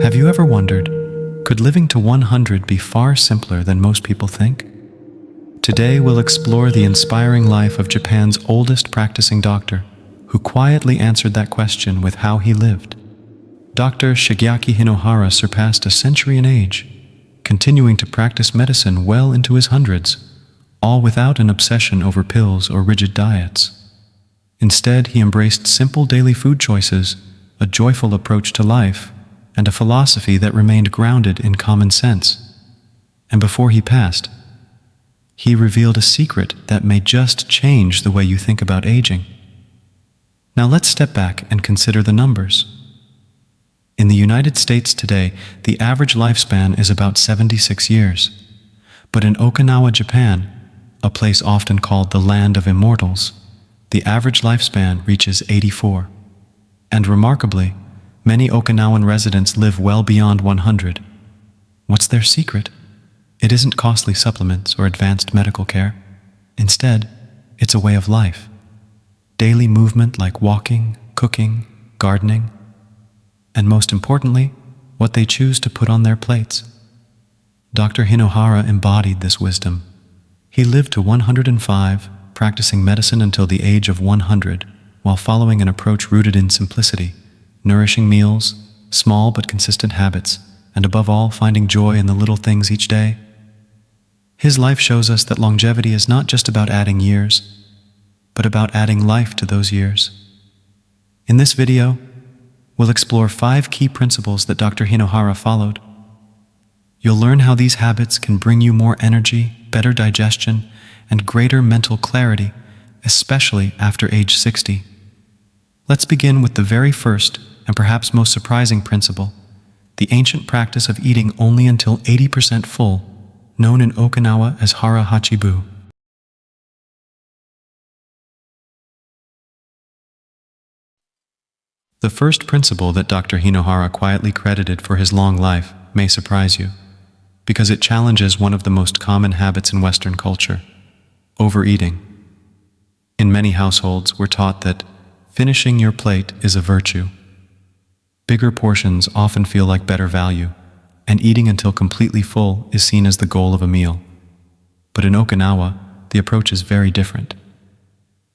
Have you ever wondered, could living to 100 be far simpler than most people think? Today we'll explore the inspiring life of Japan's oldest practicing doctor, who quietly answered that question with how he lived. Dr. Shigeaki Hinohara surpassed a century in age, continuing to practice medicine well into his hundreds, all without an obsession over pills or rigid diets. Instead, he embraced simple daily food choices, a joyful approach to life, and a philosophy that remained grounded in common sense. And before he passed, he revealed a secret that may just change the way you think about aging. Now let's step back and consider the numbers. In the United States today, the average lifespan is about 76 years. But in Okinawa, Japan, a place often called the Land of Immortals, the average lifespan reaches 84. And remarkably, many Okinawan residents live well beyond 100. What's their secret? It isn't costly supplements or advanced medical care. Instead, it's a way of life. Daily movement like walking, cooking, gardening, and most importantly, what they choose to put on their plates. Dr. Hinohara embodied this wisdom. He lived to 105, practicing medicine until the age of 100, while following an approach rooted in simplicity, nourishing meals, small but consistent habits, and above all, finding joy in the little things each day. His life shows us that longevity is not just about adding years, but about adding life to those years. In this video, we'll explore 5 key principles that Dr. Hinohara followed. You'll learn how these habits can bring you more energy, better digestion, and greater mental clarity, especially after age 60. Let's begin with the very first and perhaps most surprising principle, the ancient practice of eating only until 80% full, known in Okinawa as Hara Hachi Bu. The first principle that Dr. Hinohara quietly credited for his long life may surprise you, because it challenges one of the most common habits in Western culture: overeating. In many households, we're taught that finishing your plate is a virtue. Bigger portions often feel like better value, and eating until completely full is seen as the goal of a meal. But in Okinawa, the approach is very different.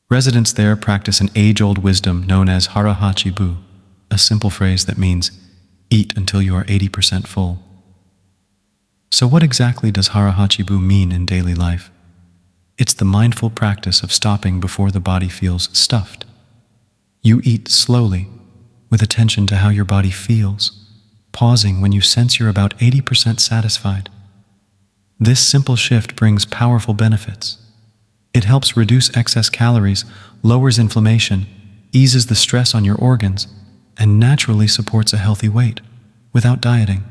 Residents there practice an age-old wisdom known as Hara Hachi Bu, a simple phrase that means, eat until you are 80% full. So what exactly does Hara Hachi Bu mean in daily life? It's the mindful practice of stopping before the body feels stuffed. You eat slowly, with attention to how your body feels, pausing when you sense you're about 80% satisfied. This simple shift brings powerful benefits. It helps reduce excess calories, lowers inflammation, eases the stress on your organs, and naturally supports a healthy weight, without dieting.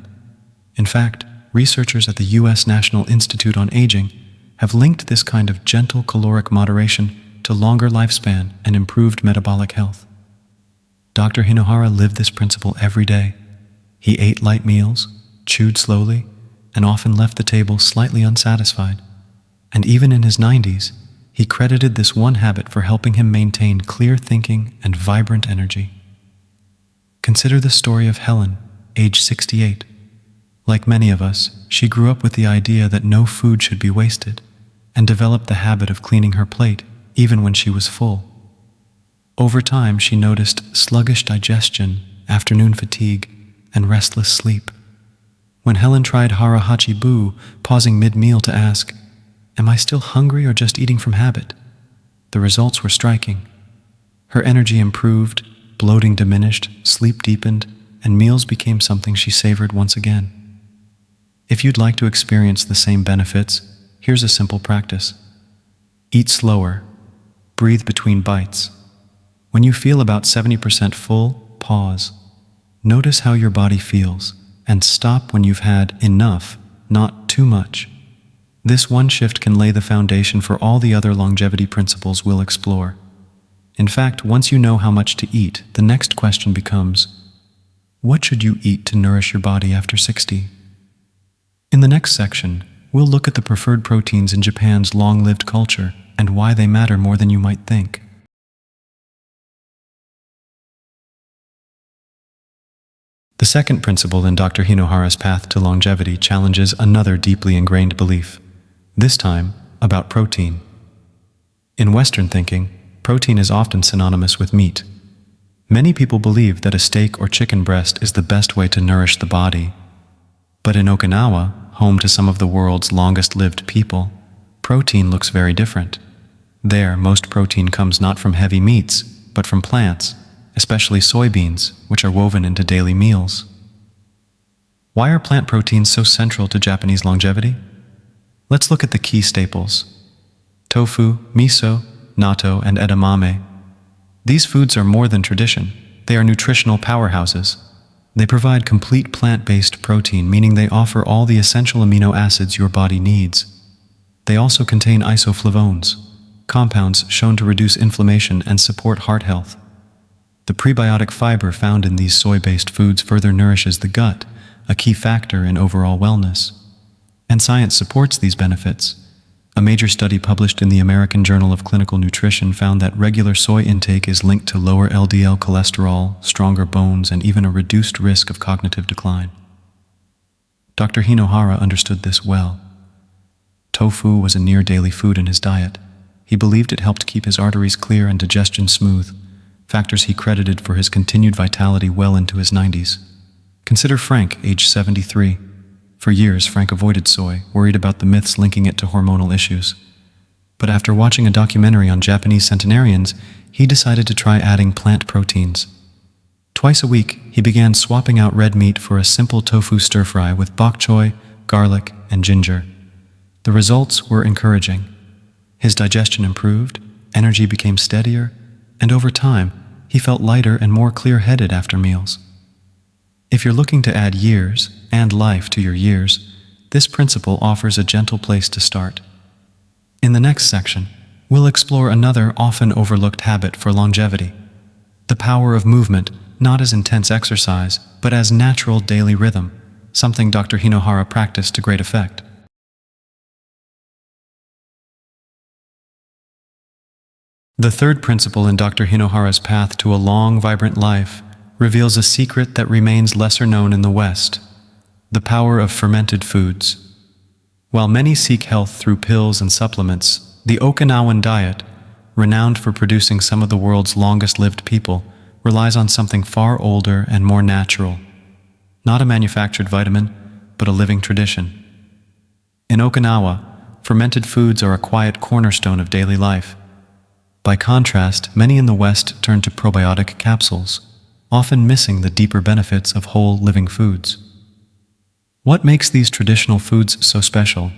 In fact, researchers at the U.S. National Institute on Aging have linked this kind of gentle caloric moderation to longer lifespan and improved metabolic health. Dr. Hinohara lived this principle every day. He ate light meals, chewed slowly, and often left the table slightly unsatisfied. And even in his 90s, he credited this one habit for helping him maintain clear thinking and vibrant energy. Consider the story of Helen, age 68. Like many of us, she grew up with the idea that no food should be wasted, and developed the habit of cleaning her plate even when she was full. Over time, she noticed sluggish digestion, afternoon fatigue, and restless sleep. When Helen tried Hara Hachi Bu, pausing mid-meal to ask, "Am I still hungry or just eating from habit?" the results were striking. Her energy improved, bloating diminished, sleep deepened, and meals became something she savored once again. If you'd like to experience the same benefits, here's a simple practice. Eat slower. Breathe between bites. When you feel about 70% full, pause. Notice how your body feels, and stop when you've had enough, not too much. This one shift can lay the foundation for all the other longevity principles we'll explore. In fact, once you know how much to eat, the next question becomes, what should you eat to nourish your body after 60? In the next section, we'll look at the preferred proteins in Japan's long-lived culture and why they matter more than you might think. The second principle in Dr. Hinohara's path to longevity challenges another deeply ingrained belief, this time about protein. In Western thinking, protein is often synonymous with meat. Many people believe that a steak or chicken breast is the best way to nourish the body. But in Okinawa, home to some of the world's longest-lived people, protein looks very different. There, most protein comes not from heavy meats, but from plants, especially soybeans, which are woven into daily meals. Why are plant proteins so central to Japanese longevity? Let's look at the key staples: tofu, miso, natto, and edamame. These foods are more than tradition. They are nutritional powerhouses. They provide complete plant-based protein, meaning they offer all the essential amino acids your body needs. They also contain isoflavones, compounds shown to reduce inflammation and support heart health. The prebiotic fiber found in these soy-based foods further nourishes the gut, a key factor in overall wellness. And science supports these benefits. A major study published in the American Journal of Clinical Nutrition found that regular soy intake is linked to lower LDL cholesterol, stronger bones, and even a reduced risk of cognitive decline. Dr. Hinohara understood this well. Tofu was a near-daily food in his diet. He believed it helped keep his arteries clear and digestion smooth, factors he credited for his continued vitality well into his 90s. Consider Frank, age 73. For years, Frank avoided soy, worried about the myths linking it to hormonal issues. But after watching a documentary on Japanese centenarians, he decided to try adding plant proteins. Twice a week, he began swapping out red meat for a simple tofu stir-fry with bok choy, garlic, and ginger. The results were encouraging. His digestion improved, energy became steadier, and over time, he felt lighter and more clear-headed after meals. If you're looking to add years and life to your years, this principle offers a gentle place to start. In the next section, we'll explore another often overlooked habit for longevity: the power of movement, not as intense exercise, but as natural daily rhythm, something Dr. Hinohara practiced to great effect. The third principle in Dr. Hinohara's path to a long, vibrant life reveals a secret that remains lesser known in the West: the power of fermented foods. While many seek health through pills and supplements, the Okinawan diet, renowned for producing some of the world's longest-lived people, relies on something far older and more natural. Not a manufactured vitamin, but a living tradition. In Okinawa, fermented foods are a quiet cornerstone of daily life. By contrast, many in the West turn to probiotic capsules, often missing the deeper benefits of whole living foods. What makes these traditional foods so special?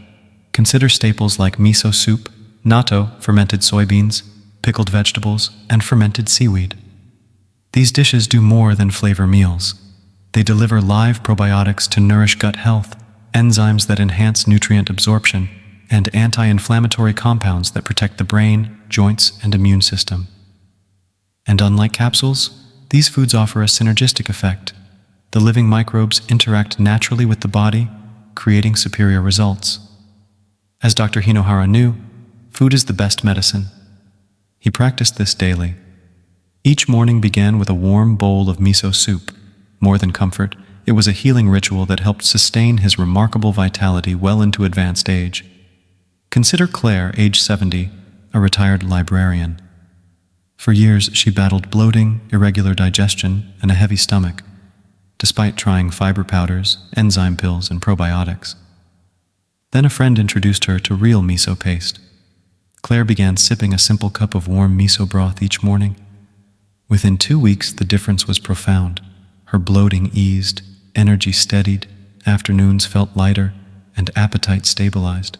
Consider staples like miso soup, natto, fermented soybeans, pickled vegetables, and fermented seaweed. These dishes do more than flavor meals. They deliver live probiotics to nourish gut health, enzymes that enhance nutrient absorption, and anti-inflammatory compounds that protect the brain, joints, and immune system. And unlike capsules, these foods offer a synergistic effect. The living microbes interact naturally with the body, creating superior results. As Dr. Hinohara knew, food is the best medicine. He practiced this daily. Each morning began with a warm bowl of miso soup. More than comfort, it was a healing ritual that helped sustain his remarkable vitality well into advanced age. Consider Claire, age 70, a retired librarian. For years, she battled bloating, irregular digestion, and a heavy stomach, despite trying fiber powders, enzyme pills, and probiotics. Then a friend introduced her to real miso paste. Claire began sipping a simple cup of warm miso broth each morning. Within 2 weeks, the difference was profound. Her bloating eased, energy steadied, afternoons felt lighter, and appetite stabilized.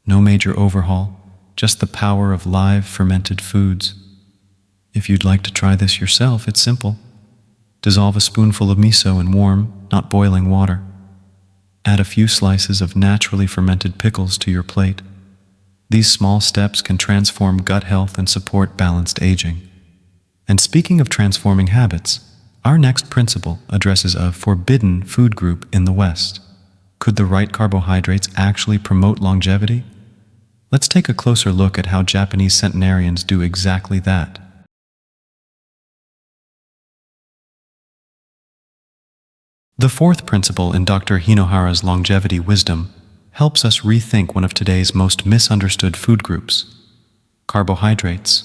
No major overhaul, just the power of live fermented foods. If you'd like to try this yourself, it's simple. Dissolve a spoonful of miso in warm, not boiling water. Add a few slices of naturally fermented pickles to your plate. These small steps can transform gut health and support balanced aging. And speaking of transforming habits, our next principle addresses a forbidden food group in the West. Could the right carbohydrates actually promote longevity? Let's take a closer look at how Japanese centenarians do exactly that. The fourth principle in Dr. Hinohara's longevity wisdom helps us rethink one of today's most misunderstood food groups: carbohydrates.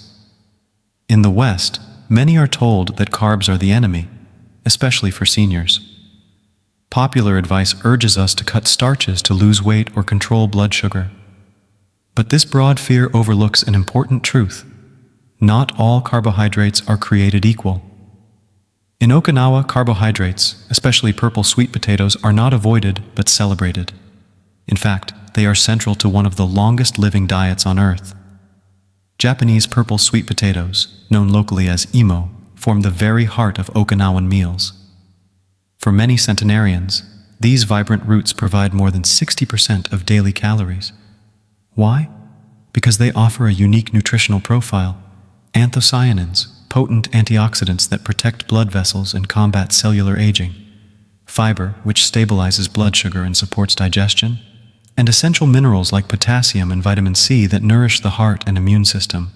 In the West, many are told that carbs are the enemy, especially for seniors. Popular advice urges us to cut starches to lose weight or control blood sugar. But this broad fear overlooks an important truth: not all carbohydrates are created equal. In Okinawa, carbohydrates, especially purple sweet potatoes, are not avoided but celebrated. In fact, they are central to one of the longest living diets on Earth. Japanese purple sweet potatoes, known locally as imo, form the very heart of Okinawan meals. For many centenarians, these vibrant roots provide more than 60% of daily calories. Why? Because they offer a unique nutritional profile: anthocyanins, potent antioxidants that protect blood vessels and combat cellular aging; fiber, which stabilizes blood sugar and supports digestion; and essential minerals like potassium and vitamin C that nourish the heart and immune system.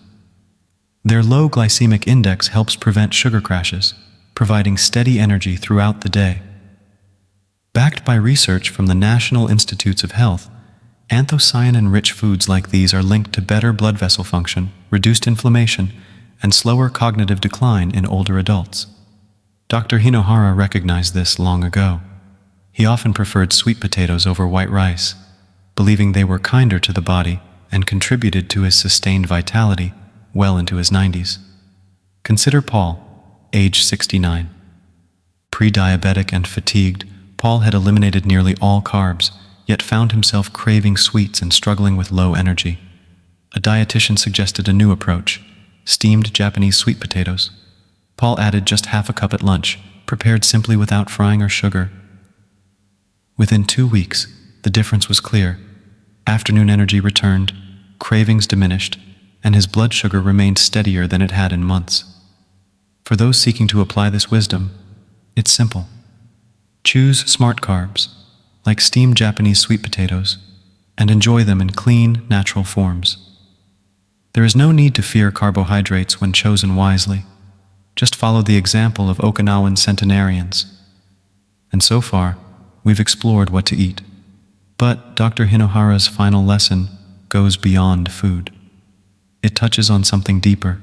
Their low glycemic index helps prevent sugar crashes, providing steady energy throughout the day. Backed by research from the National Institutes of Health, anthocyanin-rich foods like these are linked to better blood vessel function, reduced inflammation, and slower cognitive decline in older adults. Dr. Hinohara recognized this long ago. He often preferred sweet potatoes over white rice, believing they were kinder to the body and contributed to his sustained vitality well into his 90s. Consider Paul, age 69. Pre-diabetic and fatigued, Paul had eliminated nearly all carbs, yet found himself craving sweets and struggling with low energy. A dietitian suggested a new approach: steamed Japanese sweet potatoes. Paul added just half a cup at lunch, prepared simply without frying or sugar. Within 2 weeks, the difference was clear. Afternoon energy returned, cravings diminished, and his blood sugar remained steadier than it had in months. For those seeking to apply this wisdom, it's simple. Choose smart carbs, like steamed Japanese sweet potatoes, and enjoy them in clean, natural forms. There is no need to fear carbohydrates when chosen wisely. Just follow the example of Okinawan centenarians. And so far, we've explored what to eat. But Dr. Hinohara's final lesson goes beyond food. It touches on something deeper: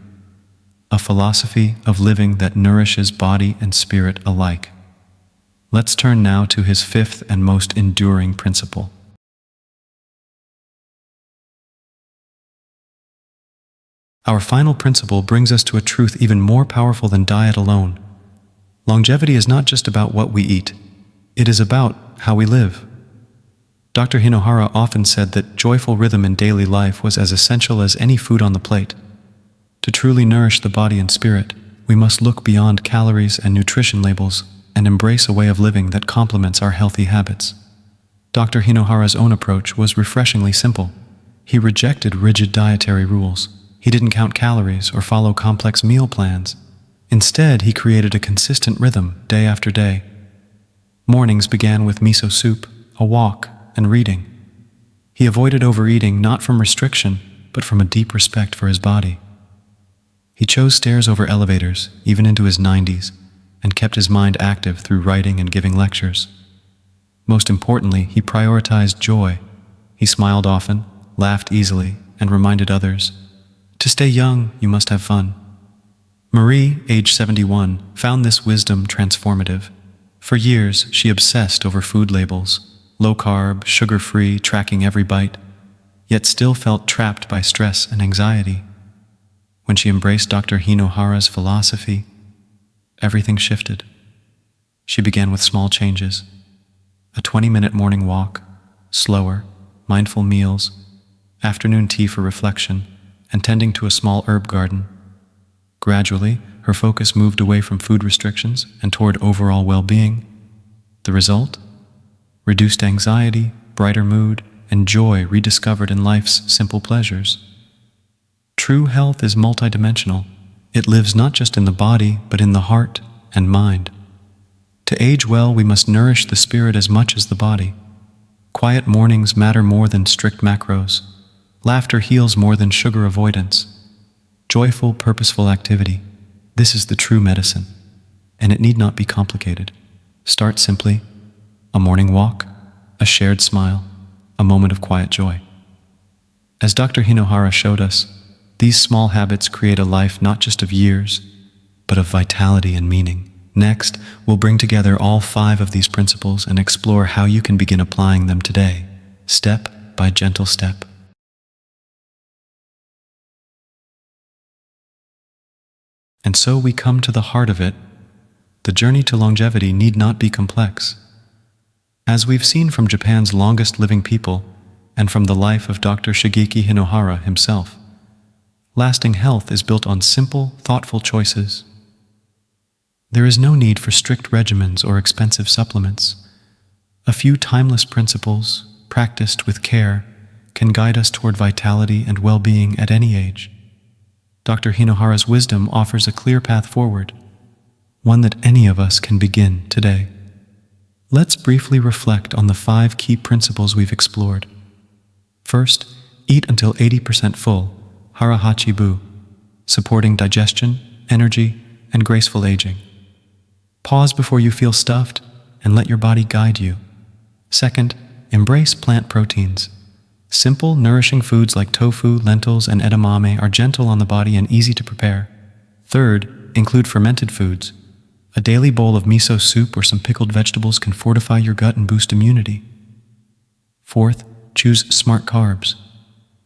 a philosophy of living that nourishes body and spirit alike. Let's turn now to his fifth and most enduring principle. Our final principle brings us to a truth even more powerful than diet alone. Longevity is not just about what we eat. It is about how we live. Dr. Hinohara often said that joyful rhythm in daily life was as essential as any food on the plate. To truly nourish the body and spirit, we must look beyond calories and nutrition labels and embrace a way of living that complements our healthy habits. Dr. Hinohara's own approach was refreshingly simple. He rejected rigid dietary rules. He didn't count calories or follow complex meal plans. Instead, he created a consistent rhythm day after day. Mornings began with miso soup, a walk, and reading. He avoided overeating not from restriction, but from a deep respect for his body. He chose stairs over elevators, even into his 90s, and kept his mind active through writing and giving lectures. Most importantly, he prioritized joy. He smiled often, laughed easily, and reminded others, "To stay young, you must have fun." Marie, age 71, found this wisdom transformative. For years, she obsessed over food labels: low carb, sugar-free, tracking every bite, yet still felt trapped by stress and anxiety. When she embraced Dr. Hinohara's philosophy, everything shifted. She began with small changes: a 20-minute morning walk, slower, mindful meals, afternoon tea for reflection, and tending to a small herb garden. Gradually, her focus moved away from food restrictions and toward overall well-being. The result? Reduced anxiety, brighter mood, and joy rediscovered in life's simple pleasures. True health is multidimensional. It lives not just in the body, but in the heart and mind. To age well, we must nourish the spirit as much as the body. Quiet mornings matter more than strict macros. Laughter heals more than sugar avoidance. Joyful, purposeful activity. This is the true medicine, and it need not be complicated. Start simply: a morning walk, a shared smile, a moment of quiet joy. As Dr. Hinohara showed us, these small habits create a life not just of years, but of vitality and meaning. Next, we'll bring together all 5 of these principles and explore how you can begin applying them today, step by gentle step. And so we come to the heart of it. The journey to longevity need not be complex. As we've seen from Japan's longest living people and from the life of Dr. Shigeaki Hinohara himself, lasting health is built on simple, thoughtful choices. There is no need for strict regimens or expensive supplements. A few timeless principles, practiced with care, can guide us toward vitality and well-being at any age. Dr. Hinohara's wisdom offers a clear path forward, one that any of us can begin today. Let's briefly reflect on the 5 key principles we've explored. First, eat until 80% full, Hara Hachi Bu, supporting digestion, energy, and graceful aging. Pause before you feel stuffed and let your body guide you. Second, embrace plant proteins. Simple, nourishing foods like tofu, lentils, and edamame are gentle on the body and easy to prepare. Third, include fermented foods. A daily bowl of miso soup or some pickled vegetables can fortify your gut and boost immunity. Fourth, choose smart carbs.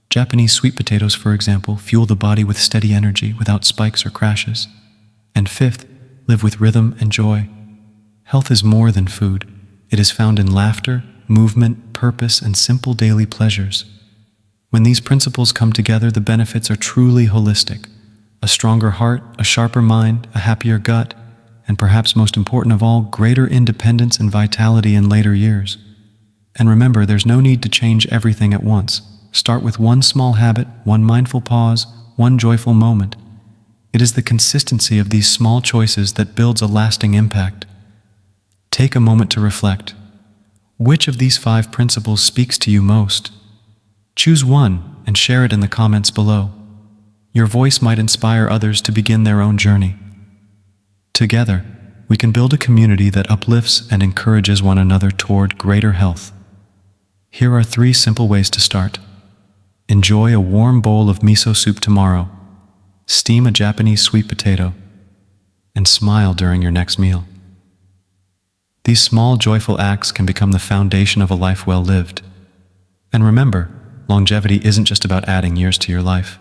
Japanese sweet potatoes, for example, fuel the body with steady energy without spikes or crashes. And fifth, live with rhythm and joy. Health is more than food. It is found in laughter, movement, purpose, and simple daily pleasures. When these principles come together, the benefits are truly holistic. A stronger heart, a sharper mind, a happier gut, and perhaps most important of all, greater independence and vitality in later years. And remember, there's no need to change everything at once. Start with one small habit, one mindful pause, one joyful moment. It is the consistency of these small choices that builds a lasting impact. Take a moment to reflect. Which of these 5 principles speaks to you most? Choose one and share it in the comments below. Your voice might inspire others to begin their own journey. Together, we can build a community that uplifts and encourages one another toward greater health. Here are 3 simple ways to start. Enjoy a warm bowl of miso soup tomorrow. Steam a Japanese sweet potato. And smile during your next meal. These small, joyful acts can become the foundation of a life well lived. And remember, longevity isn't just about adding years to your life.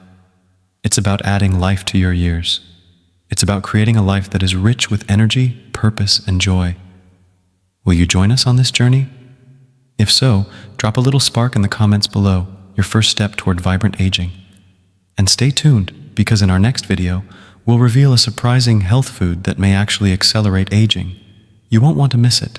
It's about adding life to your years. It's about creating a life that is rich with energy, purpose, and joy. Will you join us on this journey? If so, drop a little spark in the comments below, your first step toward vibrant aging. And stay tuned, because in our next video, we'll reveal a surprising health food that may actually accelerate aging. You won't want to miss it.